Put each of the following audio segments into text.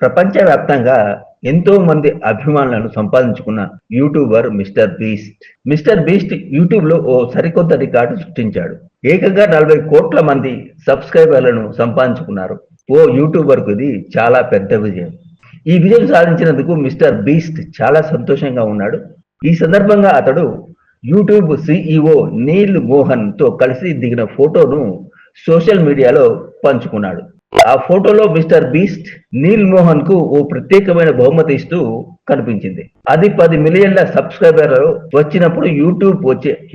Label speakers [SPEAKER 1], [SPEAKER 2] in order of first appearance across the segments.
[SPEAKER 1] ప్రపంచవ్యాప్తంగా ఎంతో మంది అభిమానులను సంపాదించుకున్న YouTuber mister beast. Mister beast YouTube లో ఓ సరికొత్త రికార్డు సృష్టించాడు. ఏకంగా 40 కోట్ల మంది సబ్స్క్రైబర్లను సంపాదించుకున్నారు. ఓ యూట్యూబర్ కు ఇది చాలా పెద్ద విజయం. ఈ విజయం సాధించినందుకు మిస్టర్ బీస్ట్ చాలా సంతోషంగా ఉన్నాడు. ఈ సందర్భంగా అతడు యూట్యూబ్ సిఇఓ నీల్ మోహన్ తో కలిసి దిగిన ఫోటోను సోషల్ మీడియాలో పంచుకున్నాడు. ఆ ఫోటోలో మిస్టర్ బీస్ట్ నీల్ మోహన్ కు ఓ ప్రత్యేకమైన బహుమతి ఇస్తూ కనిపించింది. అది 10 మిలియన్ల సబ్స్క్రైబర్లు వచ్చినప్పుడు యూట్యూబ్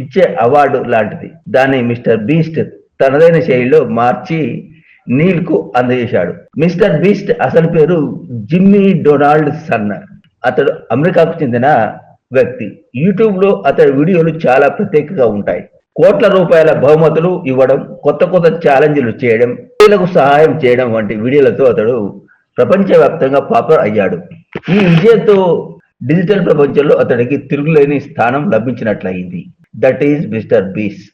[SPEAKER 1] ఇచ్చే అవార్డు లాంటిది. దాన్ని మిస్టర్ బీస్ట్ తనదైన శైలిలో మార్చి నీల్ కు అందజేశాడు. మిస్టర్ బీస్ట్ అసలు పేరు జిమ్మీ డొనాల్డ్ సన్. అతడు అమెరికాకు చెందిన వ్యక్తి. యూట్యూబ్ లో అతడి వీడియోలు చాలా ప్రత్యేకంగా ఉంటాయి. కోట్ల రూపాయల బహుమతులు ఇవ్వడం, కొత్త కొత్త ఛాలెంజ్లు చేయడం, ఇతరులకు సహాయం చేయడం వంటి వీడియోలతో అతడు ప్రపంచవ్యాప్తంగా పాపులర్ అయ్యాడు. ఈ విజయంతో డిజిటల్ ప్రపంచంలో అతడికి తిరుగులేని స్థానం లభించినట్లయింది. That is mister beast.